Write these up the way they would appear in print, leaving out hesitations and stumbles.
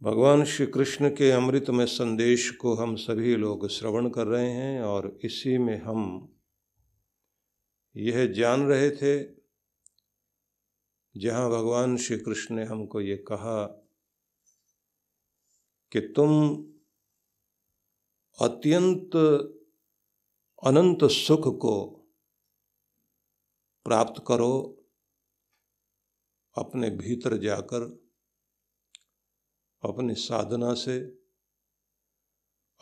भगवान श्री कृष्ण के अमृतमय संदेश को हम सभी लोग श्रवण कर रहे हैं और इसी में हम यह जान रहे थे जहाँ भगवान श्री कृष्ण ने हमको ये कहा कि तुम अत्यंत अनंत सुख को प्राप्त करो अपने भीतर जाकर, अपनी साधना से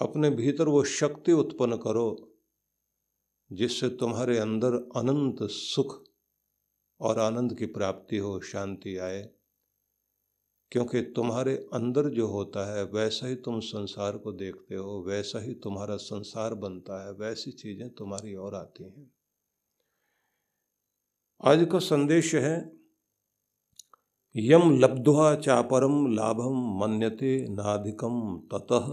अपने भीतर वो शक्ति उत्पन्न करो जिससे तुम्हारे अंदर अनंत सुख और आनंद की प्राप्ति हो, शांति आए। क्योंकि तुम्हारे अंदर जो होता है वैसा ही तुम संसार को देखते हो, वैसा ही तुम्हारा संसार बनता है, वैसी चीजें तुम्हारी ओर आती हैं। आज का संदेश है यम लब्ध्वा चापरम लाभम मन्यते नाधिकम ततः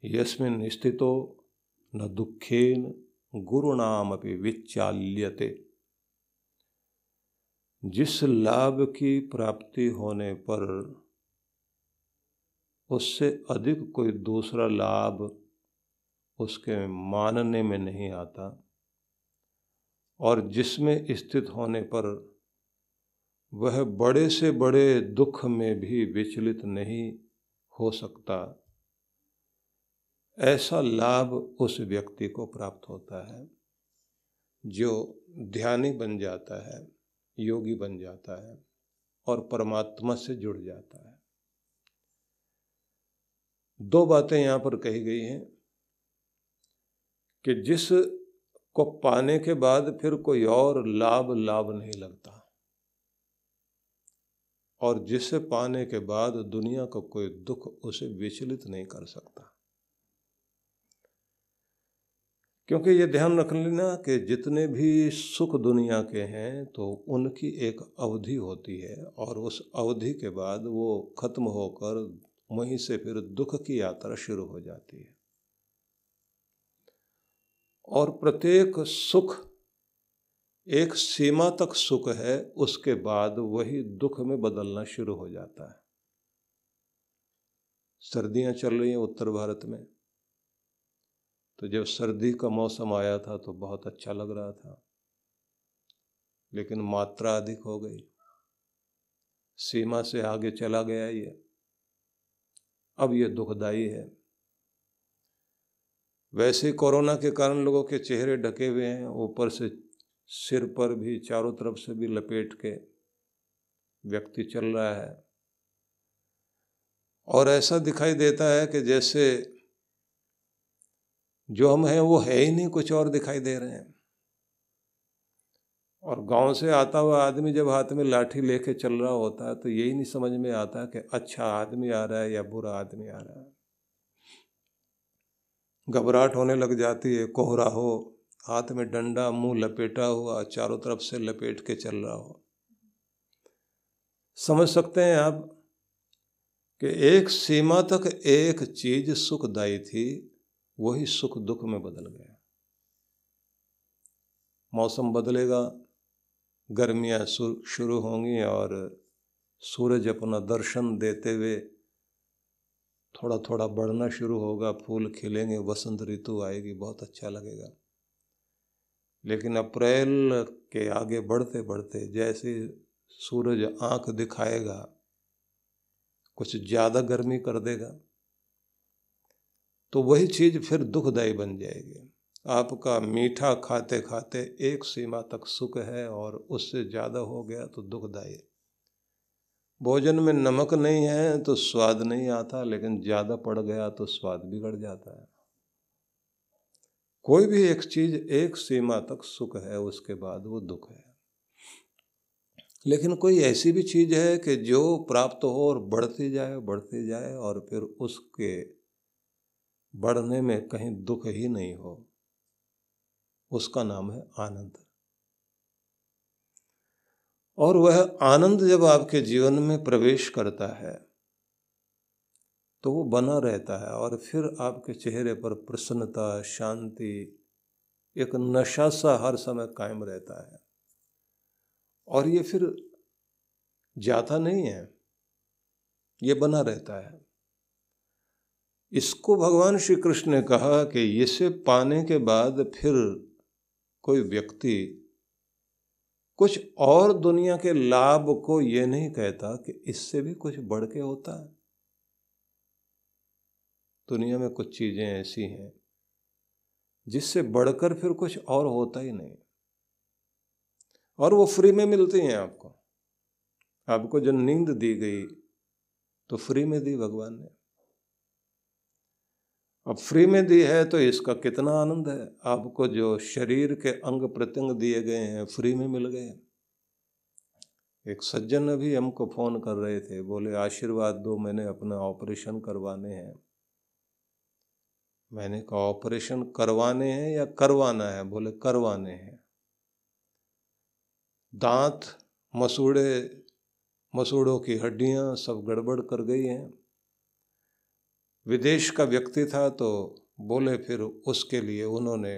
यस्मिन् स्थितो न दुखेन गुरुणामपि विचाल्यते। जिस लाभ की प्राप्ति होने पर उससे अधिक कोई दूसरा लाभ उसके मानने में नहीं आता और जिसमें स्थित होने पर वह बड़े से बड़े दुख में भी विचलित नहीं हो सकता, ऐसा लाभ उस व्यक्ति को प्राप्त होता है जो ध्यानी बन जाता है, योगी बन जाता है और परमात्मा से जुड़ जाता है। दो बातें यहाँ पर कही गई हैं कि जिस को पाने के बाद फिर कोई और लाभ नहीं लगता और जिसे पाने के बाद दुनिया का कोई दुख उसे विचलित नहीं कर सकता। क्योंकि ये ध्यान रख लेना कि जितने भी सुख दुनिया के हैं तो उनकी एक अवधि होती है और उस अवधि के बाद वो खत्म होकर वहीं से फिर दुख की यात्रा शुरू हो जाती है। और प्रत्येक सुख एक सीमा तक सुख है, उसके बाद वही दुख में बदलना शुरू हो जाता है। सर्दियां चल रही हैं उत्तर भारत में, तो जब सर्दी का मौसम आया था तो बहुत अच्छा लग रहा था, लेकिन मात्रा अधिक हो गई, सीमा से आगे चला गया ये। अब ये दुखदाई है। वैसे ही कोरोना के कारण लोगों के चेहरे ढके हुए हैं, ऊपर से सिर पर भी चारों तरफ से भी लपेट के व्यक्ति चल रहा है और ऐसा दिखाई देता है कि जैसे जो हम हैं वो है ही नहीं, कुछ और दिखाई दे रहे हैं। और गांव से आता हुआ आदमी जब हाथ में लाठी लेके चल रहा होता है तो यही नहीं समझ में आता कि अच्छा आदमी आ रहा है या बुरा आदमी आ रहा है। घबराहट होने लग जाती है, कोहरा हो, हाथ में डंडा, मुंह लपेटा हुआ, चारों तरफ से लपेट के चल रहा हो। समझ सकते हैं आप कि एक सीमा तक एक चीज सुखदायी थी, वही सुख दुख में बदल गया। मौसम बदलेगा, गर्मियां शुरू होंगी और सूरज अपना दर्शन देते हुए थोड़ा थोड़ा बढ़ना शुरू होगा, फूल खिलेंगे, वसंत ऋतु आएगी, बहुत अच्छा लगेगा। लेकिन अप्रैल के आगे बढ़ते बढ़ते जैसे सूरज आंख दिखाएगा, कुछ ज्यादा गर्मी कर देगा, तो वही चीज फिर दुखदायी बन जाएगी। आपका मीठा खाते खाते एक सीमा तक सुख है और उससे ज्यादा हो गया तो दुखदायी। भोजन में नमक नहीं है तो स्वाद नहीं आता, लेकिन ज्यादा पड़ गया तो स्वाद बिगड़ जाता है। कोई भी एक चीज एक सीमा तक सुख है, उसके बाद वो दुख है। लेकिन कोई ऐसी भी चीज है कि जो प्राप्त हो और बढ़ती जाए और फिर उसके बढ़ने में कहीं दुख ही नहीं हो, उसका नाम है आनंद। और वह आनंद जब आपके जीवन में प्रवेश करता है तो वो बना रहता है और फिर आपके चेहरे पर प्रसन्नता, शांति, एक नशा सा हर समय कायम रहता है। और ये फिर जाता नहीं है, ये बना रहता है। इसको भगवान श्री कृष्ण ने कहा कि इसे पाने के बाद फिर कोई व्यक्ति कुछ और दुनिया के लाभ को ये नहीं कहता कि इससे भी कुछ बढ़ के होता है। दुनिया में कुछ चीजें ऐसी हैं जिससे बढ़कर फिर कुछ और होता ही नहीं, और वो फ्री में मिलती हैं आपको। आपको जो नींद दी गई तो फ्री में दी भगवान ने। अब फ्री में दी है तो इसका कितना आनंद है। आपको जो शरीर के अंग प्रत्यंग दिए गए हैं फ्री में मिल गए। एक सज्जन अभी हमको फोन कर रहे थे, बोले आशीर्वाद दो, मैंने अपना ऑपरेशन करवाने हैं। मैंने कहा ऑपरेशन करवाने हैं या करवाना है? बोले करवाने हैं। दांत, मसूड़ों की हड्डियां सब गड़बड़ कर गई हैं। विदेश का व्यक्ति था तो बोले फिर उसके लिए उन्होंने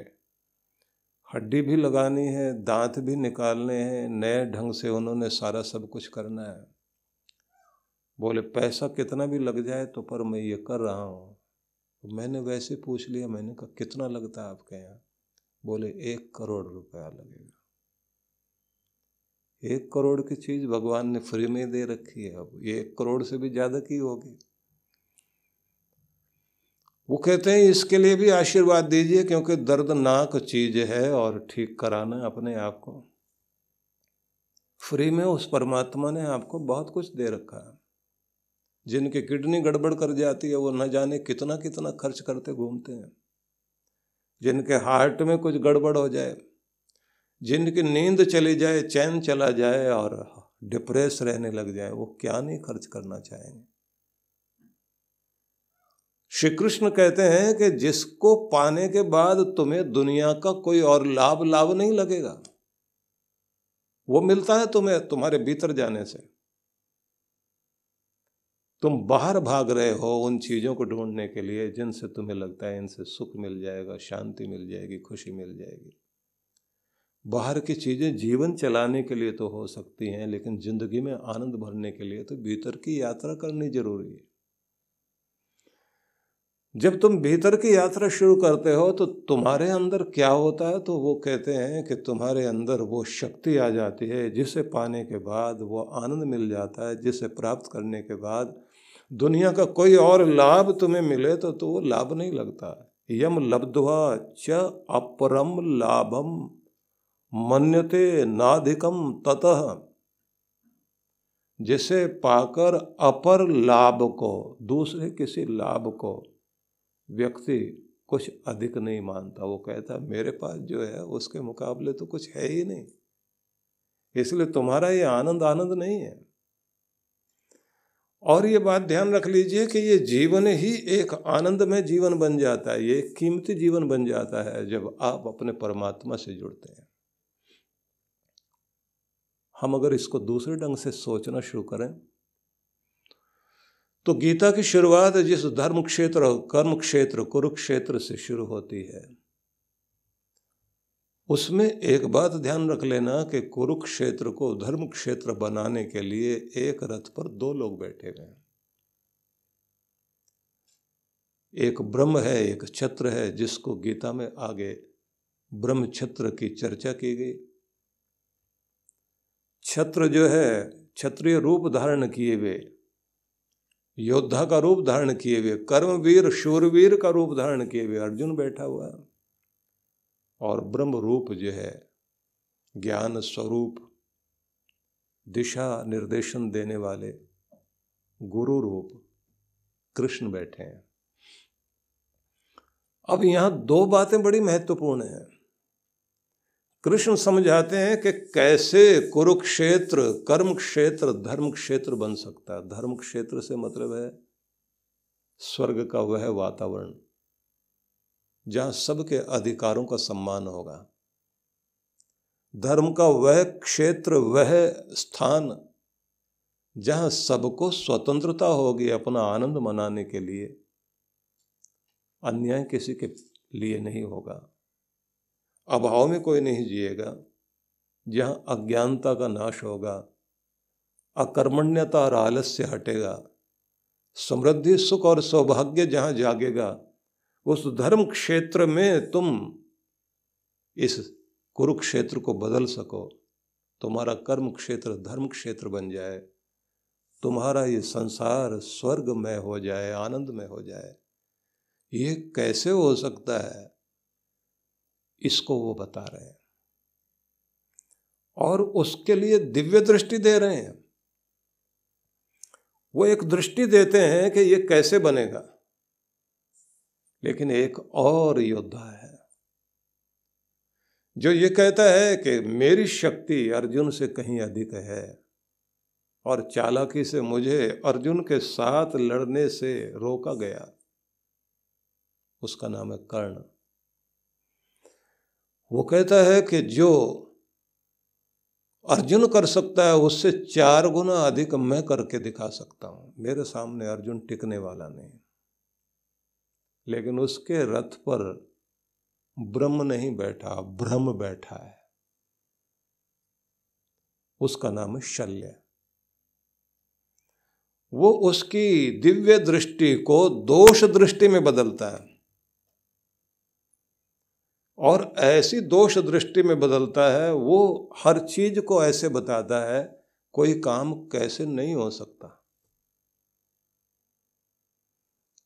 हड्डी भी लगानी है, दांत भी निकालने हैं, नए ढंग से उन्होंने सारा सब कुछ करना है। बोले पैसा कितना भी लग जाए तो पर मैं ये कर रहा हूँ। तो मैंने वैसे पूछ लिया, मैंने कहा कितना लगता है आपके यहाँ? बोले 1 करोड़ रुपया लगेगा। 1 करोड़ की चीज भगवान ने फ्री में दे रखी है। अब ये 1 करोड़ से भी ज्यादा की होगी। वो कहते हैं इसके लिए भी आशीर्वाद दीजिए, क्योंकि दर्दनाक चीज है और ठीक कराना है अपने आप को। फ्री में उस परमात्मा ने आपको बहुत कुछ दे रखा है। जिनकी किडनी गड़बड़ कर जाती है वो न जाने कितना कितना खर्च करते घूमते हैं। जिनके हार्ट में कुछ गड़बड़ हो जाए, जिनकी नींद चली जाए, चैन चला जाए और डिप्रेस रहने लग जाए, वो क्या नहीं खर्च करना चाहेंगे। श्री कृष्ण कहते हैं कि जिसको पाने के बाद तुम्हें दुनिया का कोई और लाभ नहीं लगेगा, वो मिलता है तुम्हें तुम्हारे भीतर जाने से। तुम बाहर भाग रहे हो उन चीजों को ढूंढने के लिए जिनसे तुम्हें लगता है इनसे सुख मिल जाएगा, शांति मिल जाएगी, खुशी मिल जाएगी। बाहर की चीजें जीवन चलाने के लिए तो हो सकती हैं, लेकिन जिंदगी में आनंद भरने के लिए तो भीतर की यात्रा करनी जरूरी है। जब तुम भीतर की यात्रा शुरू करते हो तो तुम्हारे अंदर क्या होता है, तो वो कहते हैं कि तुम्हारे अंदर वो शक्ति आ जाती है जिसे पाने के बाद वो आनंद मिल जाता है, जिसे प्राप्त करने के बाद दुनिया का कोई और लाभ तुम्हें मिले तो वो लाभ नहीं लगता। यम लब्ध्वा च अपरम लाभम मन्यते नाधिकम ततः। जिसे पाकर अपर लाभ को, दूसरे किसी लाभ को व्यक्ति कुछ अधिक नहीं मानता। वो कहता मेरे पास जो है उसके मुकाबले तो कुछ है ही नहीं, इसलिए तुम्हारा ये आनंद नहीं है। और ये बात ध्यान रख लीजिए कि ये जीवन ही एक आनंदमय जीवन बन जाता है, ये एक कीमती जीवन बन जाता है जब आप अपने परमात्मा से जुड़ते हैं। हम अगर इसको दूसरे ढंग से सोचना शुरू करें तो गीता की शुरुआत जिस धर्म क्षेत्र, कर्म क्षेत्र, कुरुक्षेत्र से शुरू होती है, उसमें एक बात ध्यान रख लेना कि कुरुक्षेत्र को धर्म क्षेत्र बनाने के लिए एक रथ पर 2 लोग बैठे हुए हैं। एक ब्रह्म है, एक क्षत्र है, जिसको गीता में आगे ब्रह्म क्षत्र की चर्चा की गई। क्षत्र जो है क्षत्रिय रूप धारण किए हुए, योद्धा का रूप धारण किए हुए, कर्मवीर शूरवीर का रूप धारण किए हुए अर्जुन बैठा हुआ है। और ब्रह्म रूप जो है ज्ञान स्वरूप, दिशा निर्देशन देने वाले गुरु रूप कृष्ण बैठे हैं। अब यहां 2 बातें बड़ी महत्वपूर्ण हैं। कृष्ण समझाते हैं कि कैसे कुरुक्षेत्र कर्म क्षेत्र धर्म क्षेत्र बन सकता है। धर्म क्षेत्र से मतलब है स्वर्ग का वह वातावरण जहां सबके अधिकारों का सम्मान होगा। धर्म का वह क्षेत्र, वह स्थान जहां सबको स्वतंत्रता होगी अपना आनंद मनाने के लिए, अन्याय किसी के लिए नहीं होगा, अभाव में कोई नहीं जिएगा, जहां अज्ञानता का नाश होगा, अकर्मण्यता और आलस्य हटेगा, समृद्धि, सुख और सौभाग्य जहां जागेगा, उस धर्म क्षेत्र में तुम इस कुरुक्षेत्र को बदल सको, तुम्हारा कर्म क्षेत्र धर्म क्षेत्र बन जाए, तुम्हारा ये संसार स्वर्गमय हो जाए, आनंदमय हो जाए। ये कैसे हो सकता है, इसको वो बता रहे हैं और उसके लिए दिव्य दृष्टि दे रहे हैं। वो एक दृष्टि देते हैं कि ये कैसे बनेगा, लेकिन एक और योद्धा है जो ये कहता है कि मेरी शक्ति अर्जुन से कहीं अधिक है और चालाकी से मुझे अर्जुन के साथ लड़ने से रोका गया। उसका नाम है कर्ण। वो कहता है कि जो अर्जुन कर सकता है उससे 4 गुना अधिक मैं करके दिखा सकता हूं। मेरे सामने अर्जुन टिकने वाला नहीं, लेकिन उसके रथ पर ब्रह्म नहीं बैठा, ब्रह्म बैठा है। उसका नाम है शल्य। वो उसकी दिव्य दृष्टि को दोष दृष्टि में बदलता है और ऐसी दोष दृष्टि में बदलता है, वो हर चीज को ऐसे बताता है कोई काम कैसे नहीं हो सकता।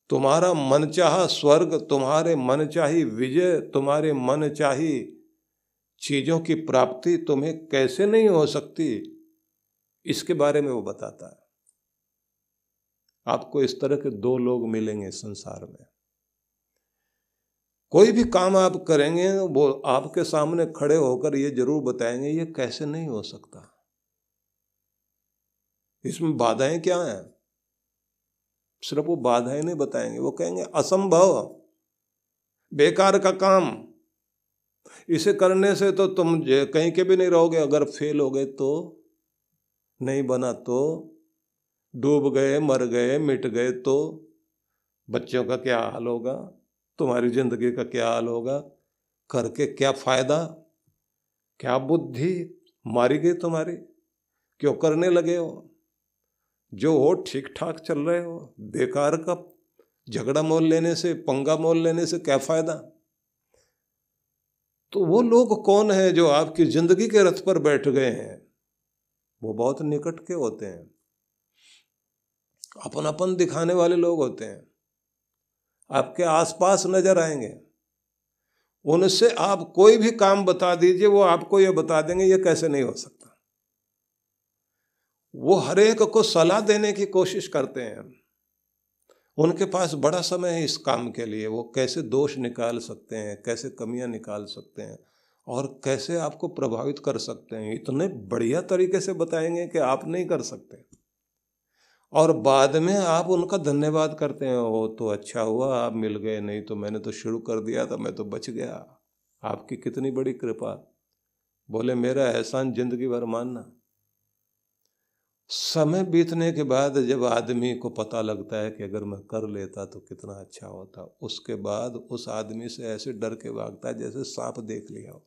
तुम्हारा मनचाहा स्वर्ग, तुम्हारे मनचाही विजय, तुम्हारे मनचाही चीजों की प्राप्ति तुम्हें कैसे नहीं हो सकती, इसके बारे में वो बताता है। आपको इस तरह के 2 लोग मिलेंगे संसार में। कोई भी काम आप करेंगे वो आपके सामने खड़े होकर ये जरूर बताएंगे ये कैसे नहीं हो सकता, इसमें बाधाएं क्या हैं। सिर्फ वो बाधाएं नहीं बताएंगे, वो कहेंगे असंभव, बेकार का काम, इसे करने से तो तुम कहीं के भी नहीं रहोगे। अगर फेल हो गए तो, नहीं बना तो, डूब गए, मर गए, मिट गए तो बच्चों का क्या हाल होगा, तुम्हारी जिंदगी का क्या हाल होगा, करके क्या फायदा, क्या बुद्धि मारी गई तुम्हारी, क्यों करने लगे हो, जो हो ठीक ठाक चल रहे हो, बेकार का झगड़ा मोल लेने से, पंगा मोल लेने से क्या फायदा। तो वो लोग कौन है जो आपकी जिंदगी के रथ पर बैठ गए हैं, वो बहुत निकट के होते हैं, अपनापन दिखाने वाले लोग होते हैं, आपके आसपास नजर आएंगे। उनसे आप कोई भी काम बता दीजिए, वो आपको ये बता देंगे ये कैसे नहीं हो सकता। वो हर एक को सलाह देने की कोशिश करते हैं। उनके पास बड़ा समय है इस काम के लिए। वो कैसे दोष निकाल सकते हैं, कैसे कमियां निकाल सकते हैं और कैसे आपको प्रभावित कर सकते हैं, इतने बढ़िया तरीके से बताएंगे कि आप नहीं कर सकते। और बाद में आप उनका धन्यवाद करते हैं, वो तो अच्छा हुआ आप मिल गए, नहीं तो मैंने तो शुरू कर दिया था, मैं तो बच गया, आपकी कितनी बड़ी कृपा। बोले मेरा एहसान जिंदगी भर मानना। समय बीतने के बाद जब आदमी को पता लगता है कि अगर मैं कर लेता तो कितना अच्छा होता, उसके बाद उस आदमी से ऐसे डर के भागता है जैसे सांप देख लिया हो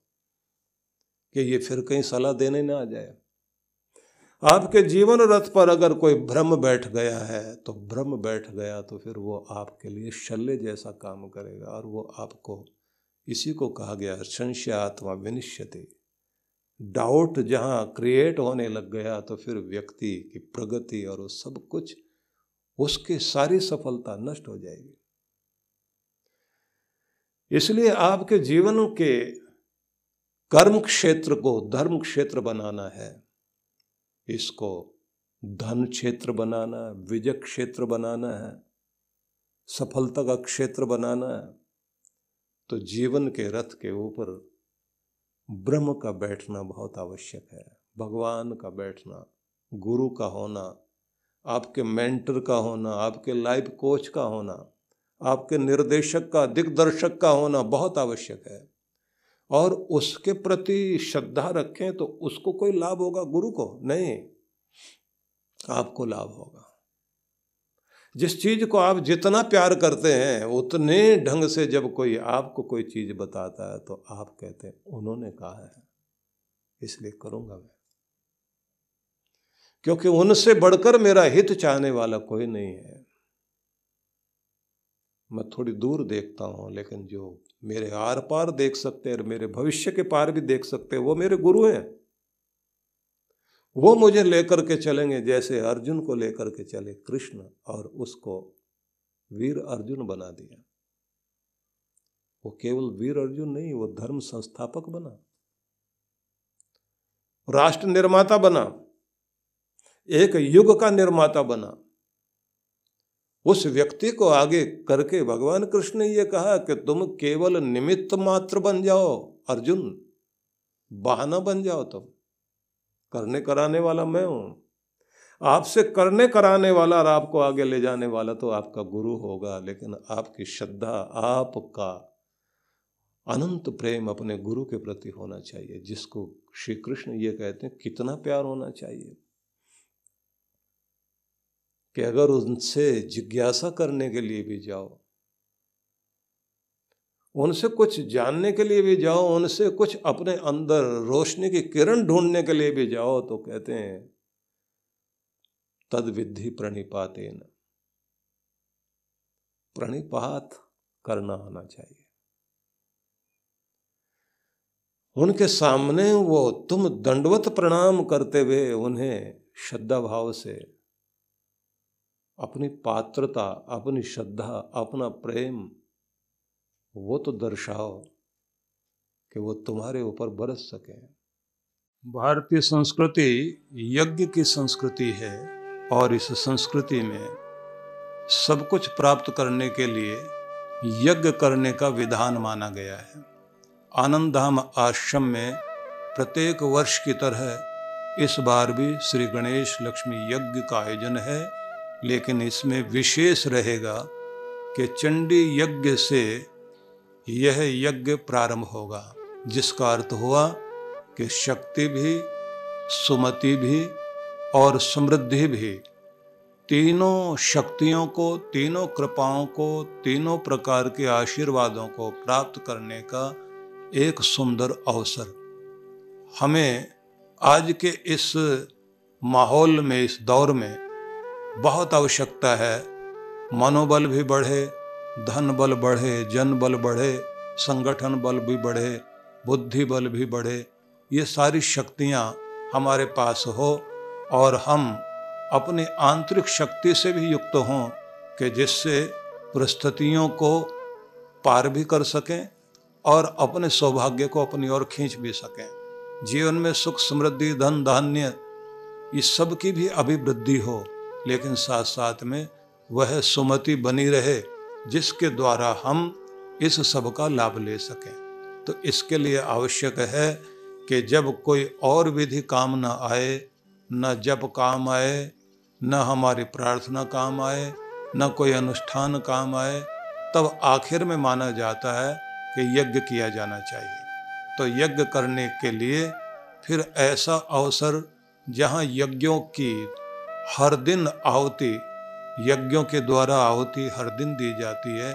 कि ये फिर कहीं सलाह देने ना आ जाए। आपके जीवन रथ पर अगर कोई भ्रम बैठ गया है तो भ्रम बैठ गया तो फिर वो आपके लिए शल्य जैसा काम करेगा और वो आपको, इसी को कहा गया संशयात्मा विनिश्यते। डाउट जहाँ क्रिएट होने लग गया तो फिर व्यक्ति की प्रगति और वो सब कुछ, उसकी सारी सफलता नष्ट हो जाएगी। इसलिए आपके जीवन के कर्म क्षेत्र को धर्म क्षेत्र बनाना है, इसको धन क्षेत्र बनाना है, विजय क्षेत्र बनाना है, सफलता का क्षेत्र बनाना है, तो जीवन के रथ के ऊपर ब्रह्म का बैठना बहुत आवश्यक है। भगवान का बैठना, गुरु का होना, आपके मेंटर का होना, आपके लाइफ कोच का होना, आपके निर्देशक का, दिग्दर्शक का होना बहुत आवश्यक है। और उसके प्रति श्रद्धा रखें तो उसको कोई लाभ होगा, गुरु को नहीं, आपको लाभ होगा। जिस चीज को आप जितना प्यार करते हैं उतने ढंग से जब कोई आपको कोई चीज बताता है तो आप कहते हैं उन्होंने कहा है इसलिए करूंगा मैं, क्योंकि उनसे बढ़कर मेरा हित चाहने वाला कोई नहीं है। मैं थोड़ी दूर देखता हूँ, लेकिन जो मेरे आर पार देख सकते हैं और मेरे भविष्य के पार भी देख सकते हैं वो मेरे गुरु हैं। वो मुझे लेकर के चलेंगे, जैसे अर्जुन को लेकर के चले कृष्ण और उसको वीर अर्जुन बना दिया। वो केवल वीर अर्जुन नहीं, वो धर्म संस्थापक बना, राष्ट्र निर्माता बना, एक युग का निर्माता बना। उस व्यक्ति को आगे करके भगवान कृष्ण ने यह कहा कि तुम केवल निमित्त मात्र बन जाओ अर्जुन, बहाना बन जाओ, तुम करने कराने वाला मैं हूं। आपसे करने कराने वाला और आपको आगे ले जाने वाला तो आपका गुरु होगा, लेकिन आपकी श्रद्धा, आपका अनंत प्रेम अपने गुरु के प्रति होना चाहिए, जिसको श्री कृष्ण ये कहते हैं कितना प्यार होना चाहिए कि अगर उनसे जिज्ञासा करने के लिए भी जाओ, उनसे कुछ जानने के लिए भी जाओ, उनसे कुछ अपने अंदर रोशनी की किरण ढूंढने के लिए भी जाओ, तो कहते हैं तद विद्धि प्रणिपातेन, प्रणिपात करना आना चाहिए। उनके सामने वो तुम दंडवत प्रणाम करते हुए उन्हें श्रद्धा भाव से अपनी पात्रता, अपनी श्रद्धा, अपना प्रेम वो तो दर्शाओ कि वो तुम्हारे ऊपर बरस सके। भारतीय संस्कृति यज्ञ की संस्कृति है और इस संस्कृति में सब कुछ प्राप्त करने के लिए यज्ञ करने का विधान माना गया है। आनंद धाम आश्रम में प्रत्येक वर्ष की तरह इस बार भी श्री गणेश लक्ष्मी यज्ञ का आयोजन है, लेकिन इसमें विशेष रहेगा कि चंडी यज्ञ से यह यज्ञ प्रारंभ होगा, जिसका अर्थ हुआ कि शक्ति भी, सुमति भी और समृद्धि भी, तीनों शक्तियों को, तीनों कृपाओं को, तीनों प्रकार के आशीर्वादों को प्राप्त करने का एक सुंदर अवसर हमें आज के इस माहौल में, इस दौर में बहुत आवश्यकता है। मनोबल भी बढ़े, धन बल बढ़े, जन बल बढ़े, संगठन बल भी बढ़े, बुद्धि बल भी बढ़े, ये सारी शक्तियाँ हमारे पास हो और हम अपनी आंतरिक शक्ति से भी युक्त हों कि जिससे परिस्थितियों को पार भी कर सकें और अपने सौभाग्य को अपनी ओर खींच भी सकें। जीवन में सुख, समृद्धि, धन, धान्य, इस सब की भी अभिवृद्धि हो, लेकिन साथ साथ में वह सुमति बनी रहे जिसके द्वारा हम इस सब का लाभ ले सकें। तो इसके लिए आवश्यक है कि जब कोई और विधि काम न आए, न जप काम आए, न हमारी प्रार्थना काम आए, न कोई अनुष्ठान काम आए, तब आखिर में माना जाता है कि यज्ञ किया जाना चाहिए। तो यज्ञ करने के लिए फिर ऐसा अवसर जहाँ यज्ञों की हर दिन आहुति, यज्ञों के द्वारा आहुति हर दिन दी जाती है,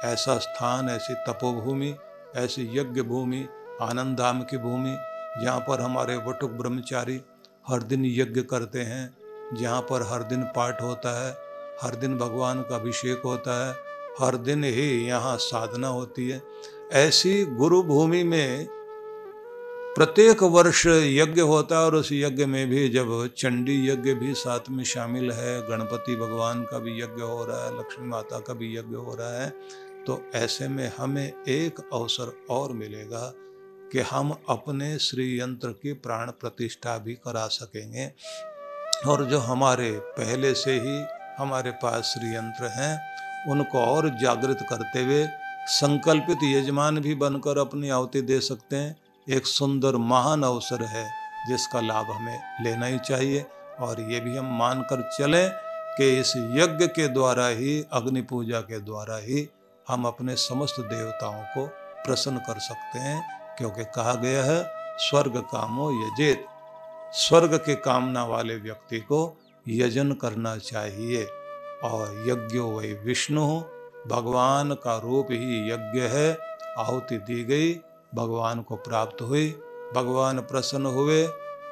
ऐसा स्थान, ऐसी तपोभूमि, ऐसी यज्ञ भूमि, आनंद धाम की भूमि, जहाँ पर हमारे वटुक ब्रह्मचारी हर दिन यज्ञ करते हैं, जहाँ पर हर दिन पाठ होता है, हर दिन भगवान का अभिषेक होता है, हर दिन ही यहाँ साधना होती है। ऐसी गुरु भूमि में प्रत्येक वर्ष यज्ञ होता है और उस यज्ञ में भी जब चंडी यज्ञ भी साथ में शामिल है, गणपति भगवान का भी यज्ञ हो रहा है, लक्ष्मी माता का भी यज्ञ हो रहा है, तो ऐसे में हमें एक अवसर और मिलेगा कि हम अपने श्री यंत्र की प्राण प्रतिष्ठा भी करा सकेंगे। और जो हमारे पहले से ही हमारे पास श्री यंत्र हैं, उनको और जागृत करते हुए संकल्पित यजमान भी बनकर अपनी आहुति दे सकते हैं। एक सुंदर महान अवसर है जिसका लाभ हमें लेना ही चाहिए। और ये भी हम मानकर चलें कि इस यज्ञ के द्वारा ही, अग्नि पूजा के द्वारा ही हम अपने समस्त देवताओं को प्रसन्न कर सकते हैं, क्योंकि कहा गया है स्वर्ग कामो यजेत, स्वर्ग के कामना वाले व्यक्ति को यजन करना चाहिए। और यज्ञो वै विष्णु, भगवान का रूप ही यज्ञ है। आहुति दी गई, भगवान को प्राप्त हुई, भगवान प्रसन्न हुए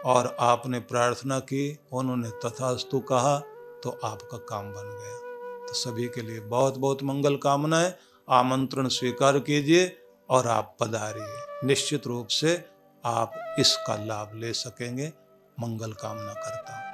और आपने प्रार्थना की, उन्होंने तथास्तु कहा, तो आपका काम बन गया। तो सभी के लिए बहुत बहुत मंगल कामनाएं। आमंत्रण स्वीकार कीजिए और आप पधारिए। निश्चित रूप से आप इसका लाभ ले सकेंगे। मंगल कामना करता हूं।